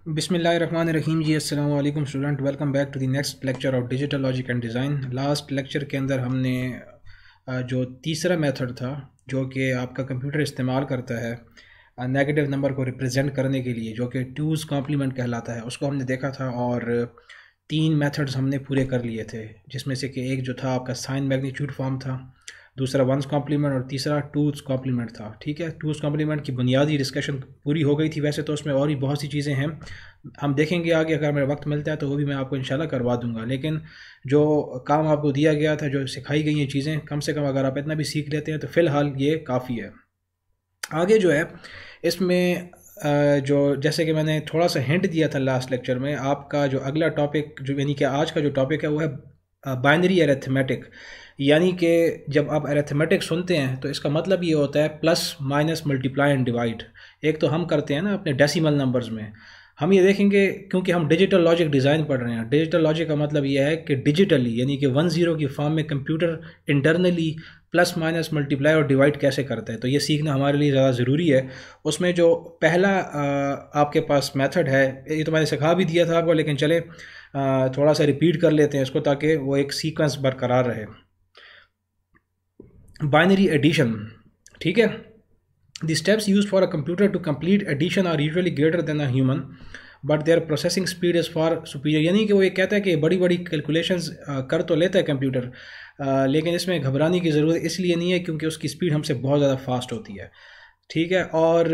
बिस्मिल्लाहिर्रहमानिर्रहीम जी। अस्सलाम वालेकुम student, welcome back to the next lecture of digital logic and design. Last lecture के अंदर हमने जो तीसरा मेथड था जो कि आपका कंप्यूटर इस्तेमाल करता है नेगेटिव नंबर को रिप्रेजेंट करने के लिए, जो कि टूज़ कॉम्प्लीमेंट कहलाता है, उसको हमने देखा था और तीन मेथड्स हमने पूरे कर लिए थे, जिसमें से कि एक जो था आपका साइन मैग्नीट्यूड फॉर्म था, दूसरा वंस कॉम्प्लीमेंट और तीसरा टूज़ कॉम्प्लीमेंट था। ठीक है, टूज़ कॉम्प्लीमेंट की बुनियादी डिस्कशन पूरी हो गई थी। वैसे तो उसमें और भी बहुत सी चीज़ें हैं, हम देखेंगे आगे, अगर मेरा वक्त मिलता है तो वो भी मैं आपको इंशाल्लाह करवा दूंगा। लेकिन जो काम आपको दिया गया था, जो सिखाई गई हैं चीज़ें, कम से कम अगर आप इतना भी सीख लेते हैं तो फ़िलहाल ये काफ़ी है। आगे जो है इसमें जो जैसे कि मैंने थोड़ा सा हिंट दिया था लास्ट लेक्चर में, आपका जो अगला टॉपिक जो यानी कि आज का जो टॉपिक है वो है बाइनरी अरिथमेटिक। यानी कि जब आप अरिथमेटिक सुनते हैं तो इसका मतलब ये होता है plus minus multiply and divide. एक तो हम करते हैं ना अपने डेसिमल नंबर्स में, हम ये देखेंगे क्योंकि हम डिजिटल लॉजिक डिज़ाइन पढ़ रहे हैं। डिजिटल लॉजिक का मतलब यह है कि डिजिटली यानी कि 1-0 की फॉर्म में computer internally plus minus multiply और डिवाइड कैसे करता है, तो ये सीखना हमारे लिए ज़्यादा ज़रूरी है। उसमें जो पहला आपके पास मेथड है, ये तो मैंने सिखा भी दिया था आपको, लेकिन चले थोड़ा सा रिपीट कर लेते हैं इसको ताकि वो एक सीक्वेंस बरकरार रहे। बाइनरी एडिशन, ठीक है। The steps used for a computer to complete addition are usually greater than a human, but their processing speed is far superior। यानी कि वो ये कहता है कि बड़ी बड़ी कैलकुलेशंस कर तो लेता है कंप्यूटर, लेकिन इसमें घबराने की ज़रूरत इसलिए नहीं है क्योंकि उसकी स्पीड हमसे बहुत ज़्यादा फास्ट होती है। ठीक है, और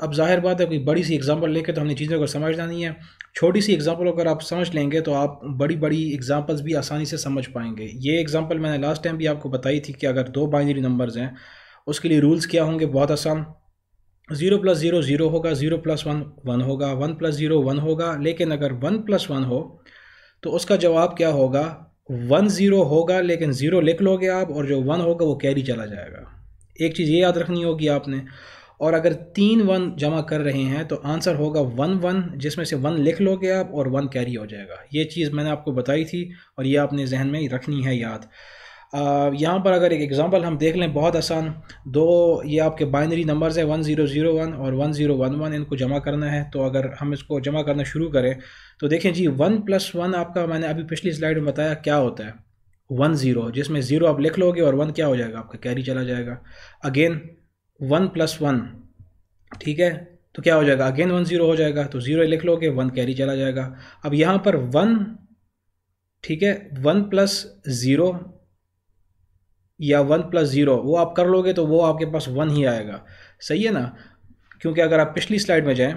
अब जाहिर बात है कोई बड़ी सी एग्जांपल लेके तो हमने चीज़ों को समझना नहीं है। छोटी सी एग्जांपल अगर आप समझ लेंगे तो आप बड़ी बड़ी एग्जांपल्स भी आसानी से समझ पाएंगे। ये एग्जांपल मैंने लास्ट टाइम भी आपको बताई थी कि अगर दो बाइनरी नंबर्स हैं उसके लिए रूल्स क्या होंगे, बहुत आसान। 0 + 0 0 होगा, 0 + 1 1 होगा, 1 + 0 1 होगा। लेकिन अगर 1 + 1 हो तो उसका जवाब क्या होगा, 1 0 होगा, लेकिन 0 लिख लोगे आप और जो 1 होगा वो कैरी चला जाएगा। एक चीज़ ये याद रखनी होगी आपने। और अगर 3 1 जमा कर रहे हैं तो आंसर होगा 1 1, जिसमें से 1 लिख लोगे आप और 1 कैरी हो जाएगा। ये चीज़ मैंने आपको बताई थी और ये आपने जहन में रखनी है याद। यहाँ पर अगर एक एग्जांपल हम देख लें, बहुत आसान। दो ये आपके बाइनरी नंबर्स हैं 1 0 0 1 और 1 0 1 1, इनको जमा करना है। तो अगर हम इसको जमा करना शुरू करें तो देखें जी, 1 + 1 आपका मैंने अभी पिछली स्लाइड में बताया क्या होता है, 1 0, जिसमें 0 आप लिख लोगे और 1 क्या हो जाएगा, आपका कैरी चला जाएगा। अगेन 1 + 1, ठीक है, तो क्या हो जाएगा, अगेन 1 0 हो जाएगा, तो 0 लिख लोगे 1 कैरी चला जाएगा। अब यहाँ पर 1, ठीक है, 1 + 0 या 1 + 0 वो आप कर लोगे तो वो आपके पास 1 ही आएगा। सही है ना, क्योंकि अगर आप पिछली स्लाइड में जाएं,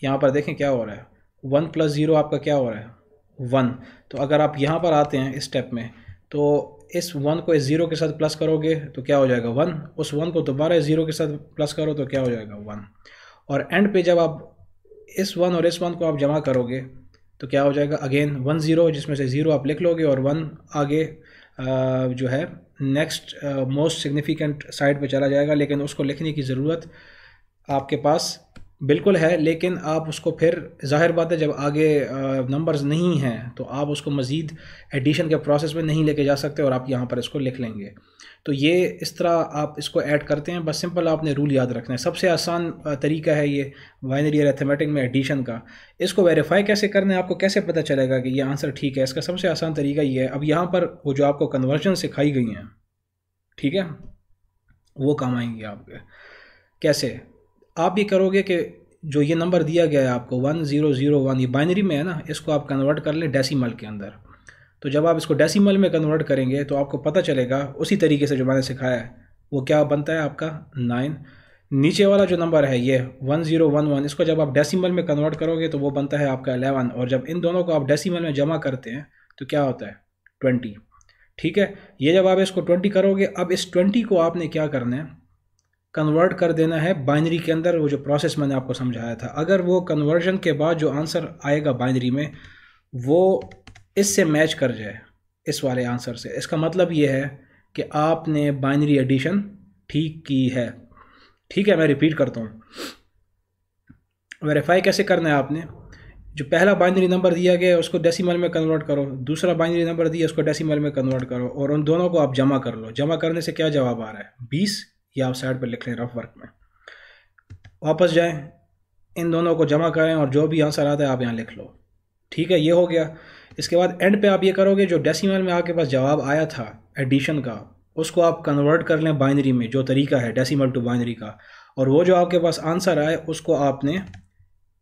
यहाँ पर देखें क्या हो रहा है, 1 + 0 आपका क्या हो रहा है, 1। तो अगर आप यहाँ पर आते हैं इस स्टेप में तो इस 1 को इस 0 के साथ प्लस करोगे तो क्या हो जाएगा 1, उस 1 को दोबारा इस 0 के साथ प्लस करो तो क्या हो जाएगा 1, और एंड पे जब आप इस 1 और इस 1 को आप जमा करोगे तो क्या हो जाएगा, अगेन 1 0, जिसमें से 0 आप लिख लोगे और 1 आगे जो है नेक्स्ट मोस्ट सिग्निफिकेंट साइड पे चला जाएगा। लेकिन उसको लिखने की ज़रूरत आपके पास बिल्कुल है, लेकिन आप उसको फिर ज़ाहिर बात है जब आगे नंबर्स नहीं हैं तो आप उसको मज़ीद एडिशन के प्रोसेस में नहीं लेके जा सकते और आप यहाँ पर इसको लिख लेंगे। तो ये इस तरह आप इसको ऐड करते हैं, बस सिंपल आपने रूल याद रखना है। सबसे आसान तरीका है ये बाइनरी अरिथमेटिक में एडिशन का। इसको वेरीफाई कैसे करना है, आपको कैसे पता चलेगा कि ये आंसर ठीक है, इसका सबसे आसान तरीका ये है। अब यहाँ पर वो जो आपको कन्वर्जन सिखाई गई हैं, ठीक है, वो काम आएंगी आपके। कैसे आप ये करोगे कि जो ये नंबर दिया गया है आपको 1 0 0 1, ये बाइनरी में है ना, इसको आप कन्वर्ट कर लें डेसिमल के अंदर। तो जब आप इसको डेसिमल में कन्वर्ट करेंगे तो आपको पता चलेगा उसी तरीके से जो मैंने सिखाया है, वो क्या बनता है आपका 9। नीचे वाला जो नंबर है ये 1 0 1 1, इसको जब आप डेसिमल में कन्वर्ट करोगे तो वो बनता है आपका 11, और जब इन दोनों को आप डेसिमल में जमा करते हैं तो क्या होता है 20। ठीक है, ये जब आप इसको 20 करोगे, अब इस 20 को आपने क्या करना है, कन्वर्ट कर देना है बाइनरी के अंदर, वो जो प्रोसेस मैंने आपको समझाया था। अगर वो कन्वर्जन के बाद जो आंसर आएगा बाइनरी में वो इससे मैच कर जाए, इस वाले आंसर से, इसका मतलब ये है कि आपने बाइनरी एडिशन ठीक की है। ठीक है, मैं रिपीट करता हूँ। वेरीफाई कैसे करना है, आपने जो पहला बाइनरी नंबर दिया गया है उसको डेसिमल में कन्वर्ट करो, दूसरा बाइनरी नंबर दिया उसको डेसिमल में कन्वर्ट करो, और उन दोनों को आप जमा कर लो। जमा करने से क्या जवाब आ रहा है 20, या आप साइड पर लिख लें रफ वर्क में। वापस जाएं, इन दोनों को जमा करें और जो भी आंसर आता है आप यहाँ लिख लो। ठीक है, ये हो गया। इसके बाद एंड पे आप ये करोगे, जो डेसिमल में आपके पास जवाब आया था एडिशन का, उसको आप कन्वर्ट कर लें बाइनरी में, जो तरीका है डेसिमल टू बाइनरी का, और वो जो आपके पास आंसर आए उसको आपने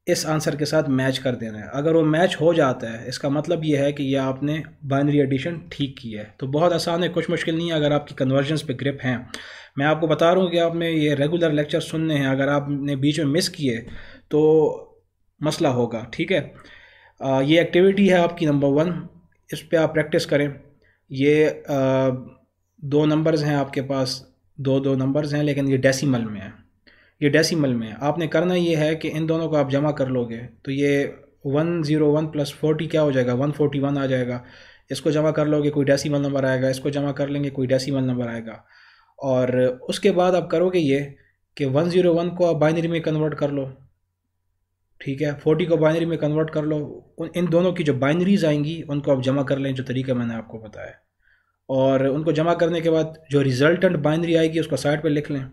इस आंसर के साथ मैच कर देना है। अगर वो मैच हो जाता है इसका मतलब ये है कि ये आपने बाइनरी एडिशन ठीक की है। तो बहुत आसान है, कुछ मुश्किल नहीं है अगर आपकी कन्वर्जन्स पे ग्रिप हैं। मैं आपको बता रहा हूँ कि आपने ये रेगुलर लेक्चर सुनने हैं, अगर आपने बीच में मिस किए तो मसला होगा। ठीक है, ये एक्टिविटी है आपकी नंबर 1, इस पे आप प्रैक्टिस करें। ये 2 नंबर्स हैं आपके पास, दो नंबर्स हैं, लेकिन ये डेसिमल में है, ये डेसिमल में है। आपने करना ये है कि इन दोनों को आप जमा कर लोगे तो ये 101 + 40 क्या हो जाएगा, 141 आ जाएगा। इसको जमा कर लोगे कोई डेसिमल नंबर आएगा, इसको जमा कर लेंगे कोई डेसिमल नंबर आएगा। और उसके बाद आप करोगे ये कि 101 को आप बाइनरी में कन्वर्ट कर लो। ठीक है, 40 को बाइनरी में कन्वर्ट कर लो। इन दोनों की जो बाइनरीज आएंगी उनको आप जमा कर लें, जो तरीका मैंने आपको बताया। और उनको जमा करने के बाद जो रिजल्टेंट बाइनरी आएगी उसको साइड पे लिख लें।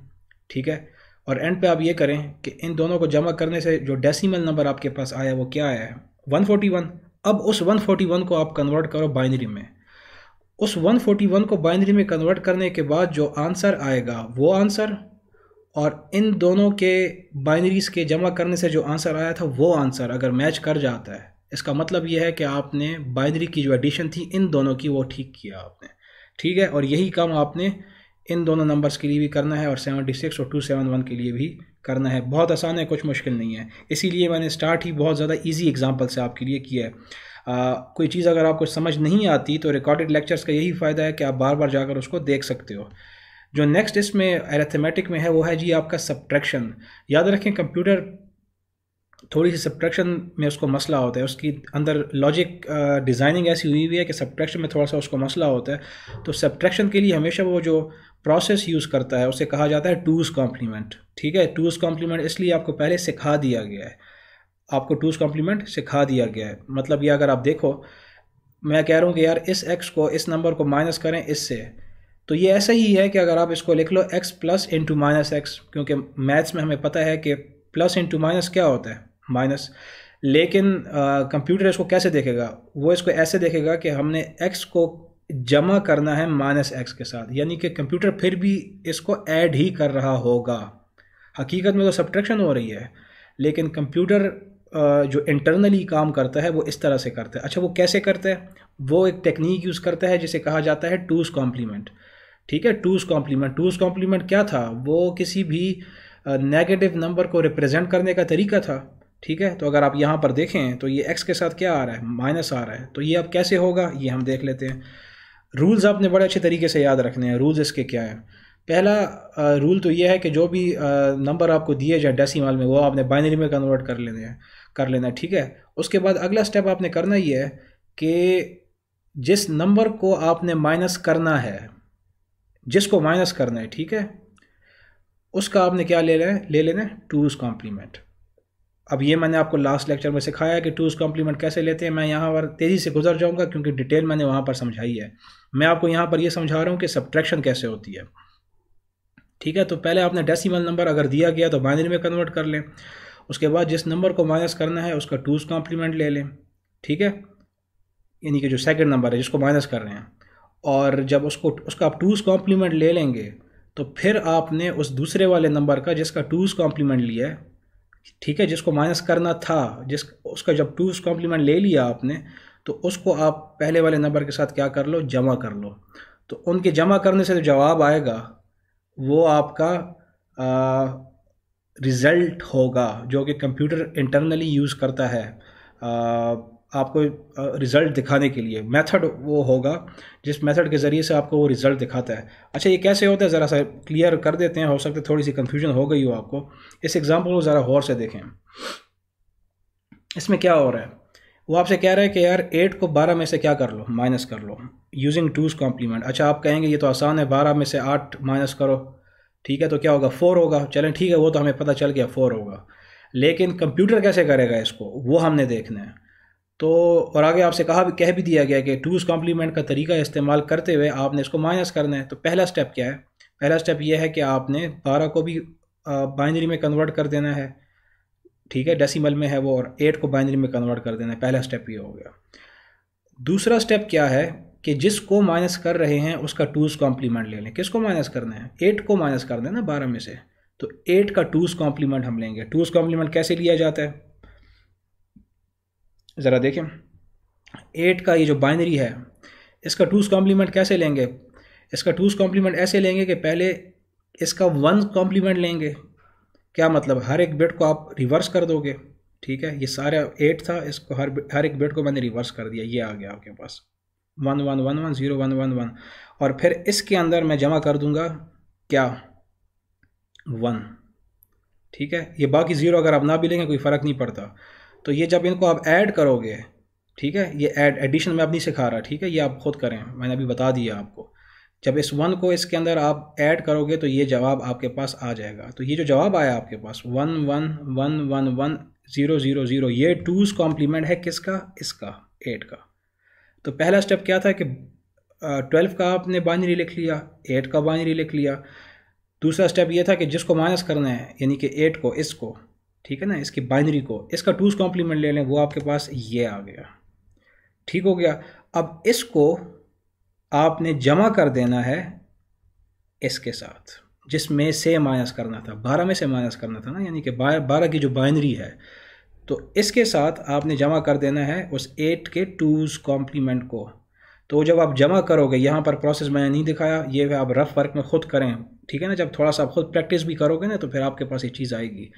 ठीक है, और एंड पे आप ये करें कि इन दोनों को जमा करने से जो डेसिमल नंबर आपके पास आया वो क्या आया है, 141। अब उस 141 को आप कन्वर्ट करो बाइनरी में। उस 141 को बाइनरी में कन्वर्ट करने के बाद जो आंसर आएगा वो आंसर, और इन दोनों के बाइनरीज के जमा करने से जो आंसर आया था वो आंसर अगर मैच कर जाता है, इसका मतलब ये है कि आपने बाइनरी की जो एडिशन थी इन दोनों की वो ठीक किया आपने। ठीक है, और यही काम आपने इन दोनों नंबर्स के लिए भी करना है और 76 और 271 के लिए भी करना है। बहुत आसान है, कुछ मुश्किल नहीं है, इसीलिए मैंने स्टार्ट ही बहुत ज़्यादा इजी एग्जांपल से आपके लिए किया है। कोई चीज़ अगर आपको समझ नहीं आती तो रिकॉर्डेड लेक्चर्स का यही फ़ायदा है कि आप बार बार जाकर उसको देख सकते हो। जो नेक्स्ट इसमें अरिथमेटिक में है वो है जी आपका सब्ट्रैक्शन। याद रखें, कंप्यूटर थोड़ी सी सब्ट्रैक्शन में उसको मसला होता है, उसकी अंदर लॉजिक डिज़ाइनिंग ऐसी हुई हुई है कि सब्ट्रैक्शन में थोड़ा सा उसको मसला होता है। तो सब्ट्रैक्शन के लिए हमेशा वो जो प्रोसेस यूज़ करता है उसे कहा जाता है 2's कॉम्प्लीमेंट। ठीक है, 2's कॉम्प्लीमेंट इसलिए आपको पहले सिखा दिया गया है, आपको 2's कॉम्प्लीमेंट सिखा दिया गया है। मतलब ये अगर आप देखो, मैं कह रहा हूँ कि यार इस x को, इस नंबर को माइनस करें इससे, तो ये ऐसा ही है कि अगर आप इसको लिख लो x plus into minus x, क्योंकि मैथ्स में हमें पता है कि प्लस इंटू माइनस क्या होता है, माइनस। लेकिन कंप्यूटर इसको कैसे देखेगा, वो इसको ऐसे देखेगा कि हमने x को जमा करना है माइनस एक्स के साथ, यानी कि कंप्यूटर फिर भी इसको ऐड ही कर रहा होगा। हकीकत में तो सब्ट्रैक्शन हो रही है, लेकिन कंप्यूटर जो इंटरनली काम करता है वो इस तरह से करता है। अच्छा, वो कैसे करता है, वो एक टेक्निक यूज़ करता है जिसे कहा जाता है 2's कॉम्प्लीमेंट। ठीक है, 2's कॉम्प्लीमेंट। 2's कॉम्प्लीमेंट क्या था, वो किसी भी नेगेटिव नंबर को रिप्रेजेंट करने का तरीका था। ठीक है, तो अगर आप यहाँ पर देखें तो ये x के साथ क्या आ रहा है, माइनस आ रहा है। तो ये अब कैसे होगा ये हम देख लेते हैं। रूल्स आपने बड़े अच्छे तरीके से याद रखने हैं। रूल्स इसके क्या है, पहला रूल तो ये है कि जो भी नंबर आपको दिए जाए डेसिमल में वो आपने बाइनरी में कन्वर्ट कर लेना है। ठीक है, उसके बाद अगला स्टेप आपने करना ये है कि जिस नंबर को आपने माइनस करना है, जिसको माइनस करना है, ठीक है, उसका आपने क्या ले लेना है 2's कॉम्प्लीमेंट। अब ये मैंने आपको लास्ट लेक्चर में सिखाया है कि 2's कॉम्प्लीमेंट कैसे लेते हैं। मैं यहाँ पर तेज़ी से गुजर जाऊँगा क्योंकि डिटेल मैंने वहाँ पर समझाई है। मैं आपको यहाँ पर ये समझा रहा हूँ कि सब्ट्रैक्शन कैसे होती है। ठीक है, तो पहले आपने डेसिमल नंबर अगर दिया गया तो बाइनरी में कन्वर्ट कर लें। उसके बाद जिस नंबर को माइनस करना है उसका 2's कॉम्प्लीमेंट ले लें। ठीक है, यानी कि जो सेकंड नंबर है जिसको माइनस कर रहे हैं, और जब उसका आप 2's कॉम्प्लीमेंट ले लेंगे तो फिर आपने उस दूसरे वाले नंबर का जिसका 2's कॉम्प्लीमेंट लिया है, ठीक है, जिसको माइनस करना था, उसका जब 2's कॉम्प्लीमेंट ले लिया आपने, तो उसको आप पहले वाले नंबर के साथ क्या कर लो, जमा कर लो। तो उनके जमा करने से जो जवाब आएगा वो आपका रिज़ल्ट होगा, जो कि कंप्यूटर इंटरनली यूज़ करता है आपको रिज़ल्ट दिखाने के लिए। मेथड वो होगा जिस मेथड के ज़रिए से आपको वो रिज़ल्ट दिखाता है। अच्छा, ये कैसे होता है ज़रा सा क्लियर कर देते हैं, हो सकता है थोड़ी सी कन्फ्यूजन हो गई हो आपको। इस एग्जांपल को ज़रा गौर से देखें। इसमें क्या हो रहा है, वो आपसे कह रहा है कि यार 8 को 12 में से क्या कर लो, माइनस कर लो यूजिंग 2's कॉम्प्लीमेंट। अच्छा, आप कहेंगे ये तो आसान है, 12 में से 8 माइनस करो, ठीक है, तो क्या होगा, 4 होगा। चलें ठीक है, वो तो हमें पता चल गया 4 होगा, लेकिन कंप्यूटर कैसे करेगा इसको वो हमने देखना है। तो और आगे आपसे कह भी दिया गया कि 2's कॉम्प्लीमेंट का तरीका इस्तेमाल करते हुए आपने इसको माइनस करना है। तो पहला स्टेप क्या है, पहला स्टेप ये है कि आपने 12 को भी बाइनरी में कन्वर्ट कर देना है। ठीक है, डेसिमल में है वो, और 8 को बाइनरी में कन्वर्ट कर देना है। पहला स्टेप ये हो गया। दूसरा स्टेप क्या है कि जिसको माइनस कर रहे हैं उसका 2's कॉम्प्लीमेंट ले लें। किसको माइनस करना है? 8 को माइनस कर देना 12 में से, तो 8 का 2's कॉम्प्लीमेंट हम लेंगे। 2's कॉम्प्लीमेंट कैसे लिया जाता है ज़रा देखें। 8 का ये जो बाइनरी है इसका 2's कॉम्प्लीमेंट कैसे लेंगे? इसका 2's कॉम्प्लीमेंट ऐसे लेंगे कि पहले इसका 1 कॉम्प्लीमेंट लेंगे। क्या मतलब? हर एक बिट को आप रिवर्स कर दोगे, ठीक है। ये सारा 8 था, इसको हर एक बिट को मैंने रिवर्स कर दिया, ये आ गया आपके पास 1 1 1 1 0 1 1 1, और फिर इसके अंदर मैं जमा कर दूंगा क्या? 1, ठीक है। ये बाकी 0 अगर आप ना भी लेंगे कोई फ़र्क नहीं पड़ता। तो ये जब इनको आप ऐड करोगे, ठीक है, ये एडिशन में अब नहीं सिखा रहा, ठीक है, ये आप खुद करें, मैंने अभी बता दिया आपको। जब इस 1 को इसके अंदर आप ऐड करोगे तो ये जवाब आपके पास आ जाएगा। तो ये जो जवाब आया आपके पास 1 1 1 1 1 0 0 0, ये 2's कॉम्प्लीमेंट है किसका? इसका, 8 का। तो पहला स्टेप क्या था कि 12 का आपने बाइनरी लिख लिया, 8 का बाइनरी लिख लिया। दूसरा स्टेप ये था कि जिसको माइनस करना है, यानी कि 8 को, इसको, ठीक है ना, इसकी बाइनरी को, इसका 2's कॉम्प्लीमेंट ले लें, वो आपके पास ये आ गया, ठीक हो गया। अब इसको आपने जमा कर देना है इसके साथ जिसमें से माइनस करना था, 12 में से माइनस करना था ना, यानी कि 12 की जो बाइनरी है, तो इसके साथ आपने जमा कर देना है उस 8 के 2's कॉम्प्लीमेंट को। तो जब आप जमा करोगे, यहाँ पर प्रोसेस मैंने नहीं दिखाया, ये आप रफ वर्क में खुद करें, ठीक है ना। जब थोड़ा सा आप खुद प्रैक्टिस भी करोगे ना तो फिर आपके पास ये चीज़ आएगी।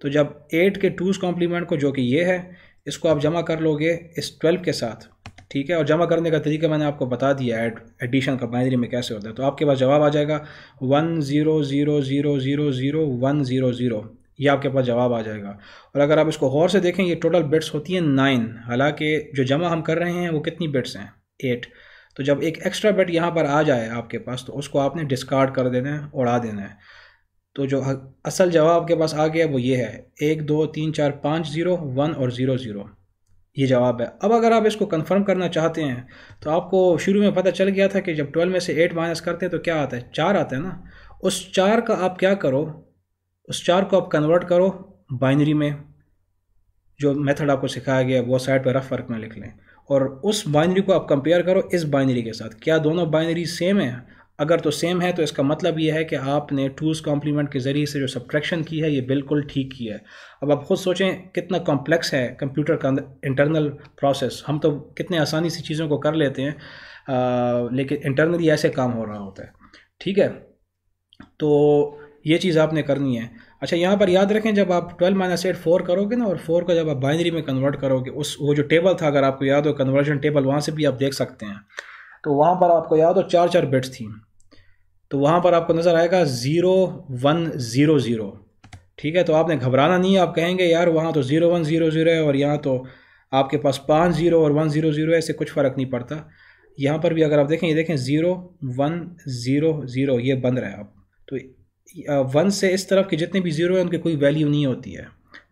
तो जब 8 के 2's कॉम्प्लीमेंट को, जो कि ये है, इसको आप जमा कर लोगे इस 12 के साथ, ठीक है। और जमा करने का तरीका मैंने आपको बता दिया, एडिशन का बाइनरी में कैसे होता है। तो आपके पास जवाब आ जाएगा 1 0 0 0 0 0 1 0 0, ये आपके पास जवाब आ जाएगा। और अगर आप इसको गौर से देखें, ये टोटल बिट्स होती हैं 9, हालांकि जो जमा हम कर रहे हैं वो कितनी बिट्स हैं? 8। तो जब एक एक्स्ट्रा बिट यहाँ पर आ जाए आपके पास तो उसको आपने डिस्कार्ड कर देना है, उड़ा देना है। तो जो असल जवाब आपके पास आ गया वो ये है 1 2 3 4 5 0 1 और 0 0, ये जवाब है। अब अगर आप इसको कंफर्म करना चाहते हैं तो आपको शुरू में पता चल गया था कि जब 12 में से 8 माइनस करते हैं तो क्या आता है? 4 आता है ना। उस 4 का आप क्या करो, उस 4 को आप कन्वर्ट करो बाइनरी में, जो मेथड आपको सिखाया गया वो साइड पर रफ वर्क में लिख लें, और उस बाइनरी को आप कंपेयर करो इस बाइनरी के साथ। क्या दोनों बाइनरी सेम है? अगर तो सेम है तो इसका मतलब ये है कि आपने 2's कॉम्प्लीमेंट के ज़रिए से जो सब्ट्रैक्शन की है ये बिल्कुल ठीक की है। अब आप खुद सोचें कितना कॉम्प्लेक्स है कंप्यूटर का इंटरनल प्रोसेस। हम तो कितने आसानी से चीज़ों को कर लेते हैं, लेकिन इंटरनली ऐसे काम हो रहा होता है, ठीक है। तो ये चीज़ आपने करनी है। अच्छा, यहाँ पर याद रखें, जब आप 12 - 8 4 करोगे ना, और 4 को जब आप बाइनरी में कन्वर्ट करोगे, उस वो जो टेबल था, अगर आपको याद हो कन्वर्जन टेबल, वहाँ से भी आप देख सकते हैं। तो वहाँ पर आपको याद हो 4 बिट्स थी, तो वहाँ पर आपको नज़र आएगा 0 1 0 0, ठीक है। तो आपने घबराना नहीं है, आप कहेंगे यार वहाँ तो 0 1 0 0 है और यहाँ तो आपके पास 5 0 और 1 0 0 है, इससे कुछ फ़र्क नहीं पड़ता। यहाँ पर भी अगर आप देखें, ये देखें 0 1 0 0, ये बन रहा है। आप तो 1 से इस तरफ के जितने भी 0 हैं उनकी कोई वैल्यू नहीं होती है,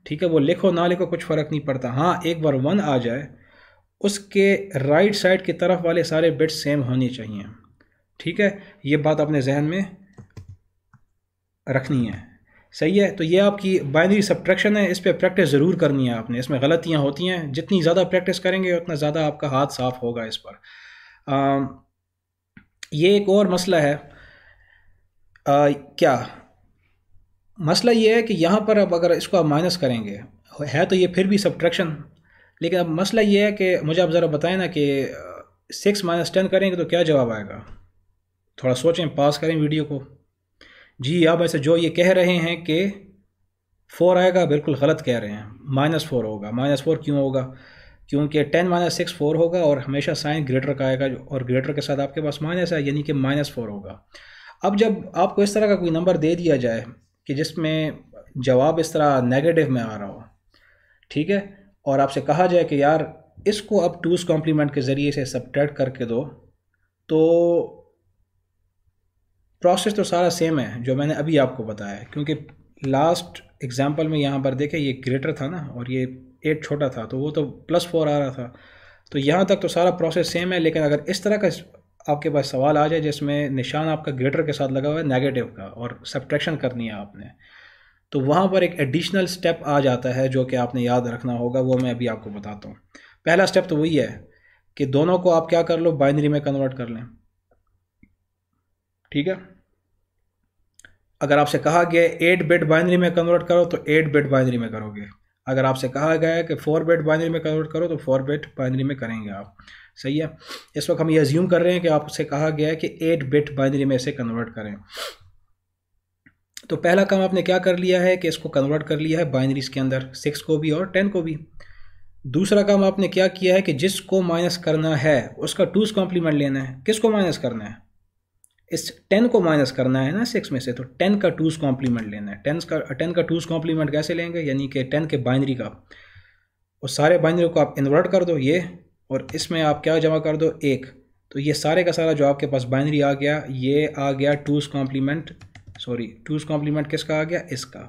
ठीक है। वो लिखो ना लिखो कुछ फ़र्क नहीं पड़ता। हाँ, एक बार 1 आ जाए उसके राइट साइड की तरफ वाले सारे बिट्स सेम होने चाहिए, ठीक है। ये बात अपने जहन में रखनी है, सही है। तो ये आपकी बाइनरी सब्ट्रैक्शन है, इस पर प्रैक्टिस ज़रूर करनी है आपने। इसमें गलतियाँ होती हैं, जितनी ज़्यादा प्रैक्टिस करेंगे उतना ज़्यादा आपका हाथ साफ होगा इस पर। ये एक और मसला है। क्या मसला ये है कि यहाँ पर अब अगर इसको आप माइनस करेंगे, है तो ये फिर भी सब्ट्रैक्शन, लेकिन अब मसला ये है कि मुझे आप ज़रा बताएं ना कि 6 - 10 करेंगे तो क्या जवाब आएगा? थोड़ा सोचें, पास करें वीडियो को। जी, आप ऐसे जो ये कह रहे हैं कि 4 आएगा, बिल्कुल गलत कह रहे हैं, -4 होगा। -4 क्यों होगा? क्योंकि 10 - 6 4 होगा और हमेशा साइन ग्रेटर का आएगा, और ग्रेटर के साथ आपके पास माइनस है, यानी कि -4 होगा। अब जब आपको इस तरह का कोई नंबर दे दिया जाए कि जिसमें जवाब इस तरह नेगेटिव में आ रहा हो, ठीक है, और आपसे कहा जाए कि यार इसको अब 2's कॉम्प्लीमेंट के ज़रिए से सब्ट्रैक्ट करके दो, तो प्रोसेस तो सारा सेम है जो मैंने अभी आपको बताया है। क्योंकि लास्ट एग्जांपल में यहाँ पर देखें, ये ग्रेटर था ना और ये 8 छोटा था, तो वो तो +4 आ रहा था। तो यहाँ तक तो सारा प्रोसेस सेम है, लेकिन अगर इस तरह का आपके पास सवाल आ जाए जिसमें निशान आपका ग्रेटर के साथ लगा हुआ है नेगेटिव का, और सब्ट्रैक्शन करनी है आपने, तो वहाँ पर एक एडिशनल स्टेप आ जाता है जो कि आपने याद रखना होगा, वो मैं अभी आपको बताता हूँ। पहला स्टेप तो वही है कि दोनों को आप क्या कर लो, बाइनरी में कन्वर्ट कर लें। ठीक है, अगर आपसे कहा गया 8 बिट बाइनरी में कन्वर्ट करो तो 8 बिट बाइनरी में करोगे। अगर आपसे कहा गया है कि 4 बिट बाइनरी में कन्वर्ट करो तो 4 बिट बाइनरी में करेंगे आप। सही है, इस वक्त हम ये अज्यूम कर रहे हैं कि आपसे कहा गया है कि 8 बिट बाइनरी में इसे कन्वर्ट करें। तो पहला काम आपने क्या कर लिया है कि इसको कन्वर्ट कर लिया है बाइनरीज के अंदर, 6 को भी और 10 को भी। दूसरा काम आपने क्या किया है कि जिसको माइनस करना है उसका 2's कॉम्प्लीमेंट लेना है। किसको माइनस करना है? इस 10 को माइनस करना है ना 6 में से, तो 10 का 2's कॉम्प्लीमेंट लेना है। 10 का 2's कॉम्प्लीमेंट कैसे लेंगे, यानी कि 10 के बाइनरी का, और सारे बाइनरी को आप इन्वर्ट कर दो ये, और इसमें आप क्या जमा कर दो 1, तो ये सारे का सारा जो आपके पास बाइनरी आ गया, ये आ गया 2's complement, sorry 2's complement किसका आ गया, इसका।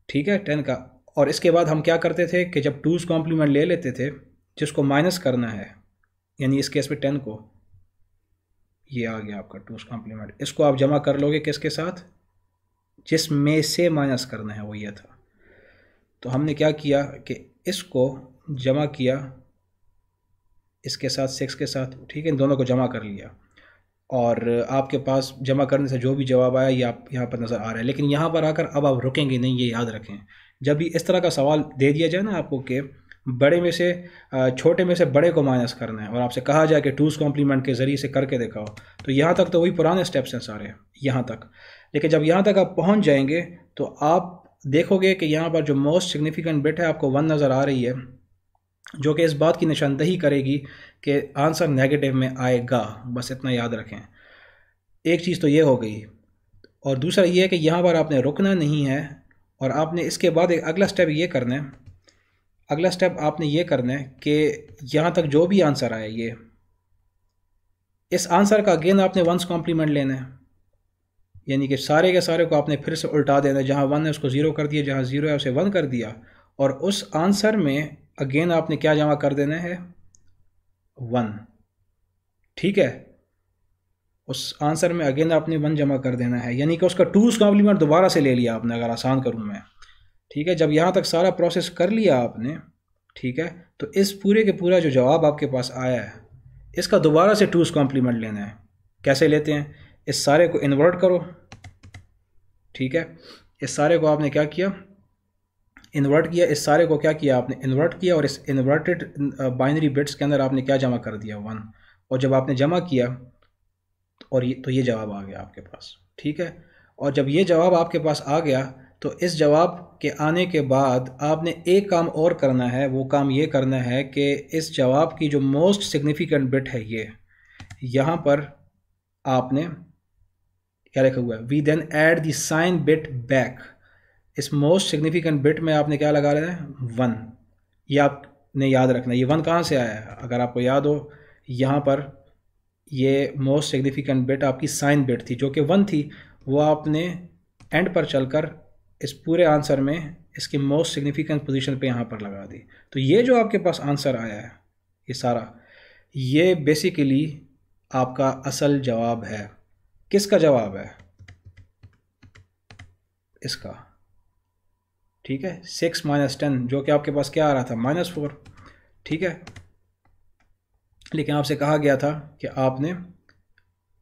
ठीक है, 10 का। और इसके बाद हम क्या करते थे कि जब 2's कॉम्प्लीमेंट ले लेते थे, जिसको माइनस करना है, यानी इस केस में 10 को, ये आ गया आपका 2's कॉम्प्लीमेंट, इसको आप जमा कर लोगे किसके साथ, जिसमें से माइनस करना है, वो ये था। तो हमने क्या किया कि इसको जमा किया इसके साथ 6 के साथ। ठीक है, इन दोनों को जमा कर लिया, और आपके पास जमा करने से जो भी जवाब आया ये आप यहाँ पर नज़र आ रहा है। लेकिन यहाँ पर आकर अब आप रुकेंगे नहीं, ये याद रखें। जब भी इस तरह का सवाल दे दिया जाए ना आपको कि बड़े में से छोटे में से बड़े को माइनस करना है, और आपसे कहा जाए कि 2's कॉम्प्लीमेंट के ज़रिए से करके दिखाओ, तो यहाँ तक तो वही पुराने स्टेप्स हैं सारे यहाँ तक। लेकिन जब यहाँ तक आप पहुँच जाएंगे तो आप देखोगे कि यहाँ पर जो मोस्ट सिग्निफिकेंट बिट है आपको 1 नज़र आ रही है, जो कि इस बात की निशानदही करेगी कि आंसर नेगेटिव में आएगा। बस इतना याद रखें। एक चीज़ तो ये हो गई, और दूसरा ये है कि यहाँ पर आपने रुकना नहीं है, और आपने इसके बाद एक अगला स्टेप ये करना है, अगला स्टेप आपने ये करना है कि यहाँ तक जो भी आंसर आए, ये इस आंसर का अगेन आपने 1's कॉम्प्लीमेंट लेना है, यानी कि सारे के सारे को आपने फिर से उल्टा देना है। जहाँ 1 है उसको 0 कर दिया, जहाँ 0 है उसे 1 कर दिया, और उस आंसर में अगेन आपने क्या जमा कर देना है, 1। ठीक है, उस आंसर में अगेन आपने 1 जमा कर देना है, यानी कि उसका 2's कॉम्प्लीमेंट दोबारा से ले लिया आपने, अगर आसान करूँ मैं। ठीक है, जब यहाँ तक सारा प्रोसेस कर लिया आपने, ठीक है, तो इस पूरे के पूरा जो जवाब आपके पास आया है, इसका दोबारा से 2's कॉम्प्लीमेंट लेना है। कैसे लेते हैं, इस सारे को इन्वर्ट करो। ठीक है, इस सारे को आपने क्या किया, इन्वर्ट किया। इस सारे को क्या किया आपने, इन्वर्ट किया, और इस इन्वर्टेड बाइनरी बिट्स के अंदर आपने क्या जमा कर दिया, 1। और जब आपने जमा किया और ये जवाब आ गया आपके पास। ठीक है, और जब ये जवाब आपके पास आ गया तो इस जवाब के आने के बाद आपने एक काम और करना है। वो काम ये करना है कि इस जवाब की जो मोस्ट सिग्निफिकेंट बिट है, ये यहाँ पर आपने क्या लिखा हुआ है, we then add the sign bit back. इस मोस्ट सिग्निफिकेंट बिट में आपने क्या लगा लेना है, 1। ये आपने याद रखना है। ये 1 कहाँ से आया है, अगर आपको याद हो, यहाँ पर ये मोस्ट सिग्निफिकेंट बिट आपकी साइन बिट थी जो कि 1 थी, वो आपने एंड पर चलकर इस पूरे आंसर में इसकी मोस्ट सिग्निफिकेंट पोजीशन पे यहाँ पर लगा दी। तो ये जो आपके पास आंसर आया है, ये सारा, ये बेसिकली आपका असल जवाब है। किसका जवाब है, इसका। ठीक है, 6 - 10, जो कि आपके पास क्या आ रहा था, -4। ठीक है, लेकिन आपसे कहा गया था कि आपने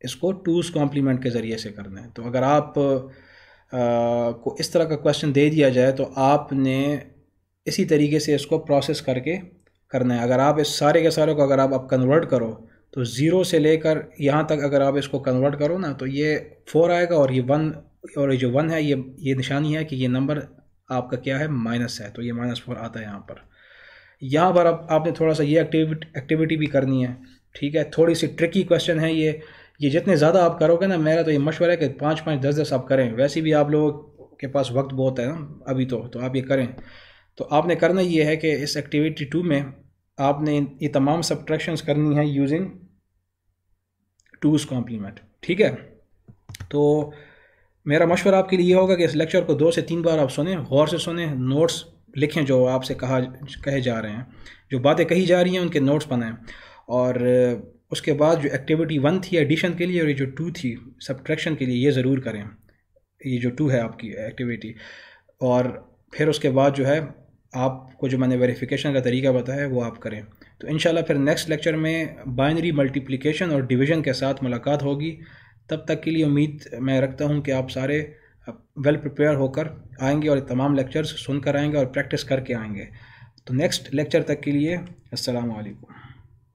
इसको 2's कॉम्प्लीमेंट के ज़रिए से करना है। तो अगर आप को इस तरह का क्वेश्चन दे दिया जाए तो आपने इसी तरीके से इसको प्रोसेस करके करना है। अगर आप इस सारे के सारे को अगर आप कन्वर्ट करो तो 0 से लेकर यहाँ तक अगर आप इसको कन्वर्ट करो ना, तो ये 4 आएगा, और ये 1, और ये जो 1 है ये निशानी है कि ये नंबर आपका क्या है, माइनस है, तो ये -4 आता है यहाँ पर। यहाँ पर अब आपने थोड़ा सा ये एक्टिविटी भी करनी है। ठीक है, थोड़ी सी ट्रिकी क्वेश्चन है ये जितने ज़्यादा आप करोगे ना, मेरा तो ये मशवरा है कि 5-5, 10-10 आप करें। वैसे भी आप लोगों के पास वक्त बहुत है ना अभी, तो आप ये करें। तो आपने करना ये है कि इस एक्टिविटी 2 में आपने ये तमाम सब्ट्रैक्शंस करनी है यूजिंग 2's कॉम्प्लीमेंट। ठीक है, तो मेरा मशवरा आपके लिए ये होगा कि इस लेक्चर को 2 से 3 बार आप सुने, गौर से सुने, नोट्स लिखें जो आपसे कहे जा रहे हैं, जो बातें कही जा रही हैं उनके नोट्स बनाएं, और उसके बाद जो एक्टिविटी 1 थी एडिशन के लिए, और ये जो 2 थी सब्ट्रैक्शन के लिए, ये ज़रूर करें। ये जो 2 है आपकी एक्टिविटी, और फिर उसके बाद जो है आपको जो मैंने वेरिफिकेशन का तरीका बताया है वो आप करें। तो इंशाल्लाह फिर नेक्स्ट लेक्चर में बाइनरी मल्टीप्लिकेशन और डिवीज़न के साथ मुलाकात होगी। तब तक के लिए उम्मीद मैं रखता हूँ कि आप सारे वेल प्रिपेयर होकर आएंगे और तमाम लेक्चर्स सुनकर आएंगे और प्रैक्टिस करके आएंगे। तो नेक्स्ट लेक्चर तक के लिए अस्सलाम वालेकुम।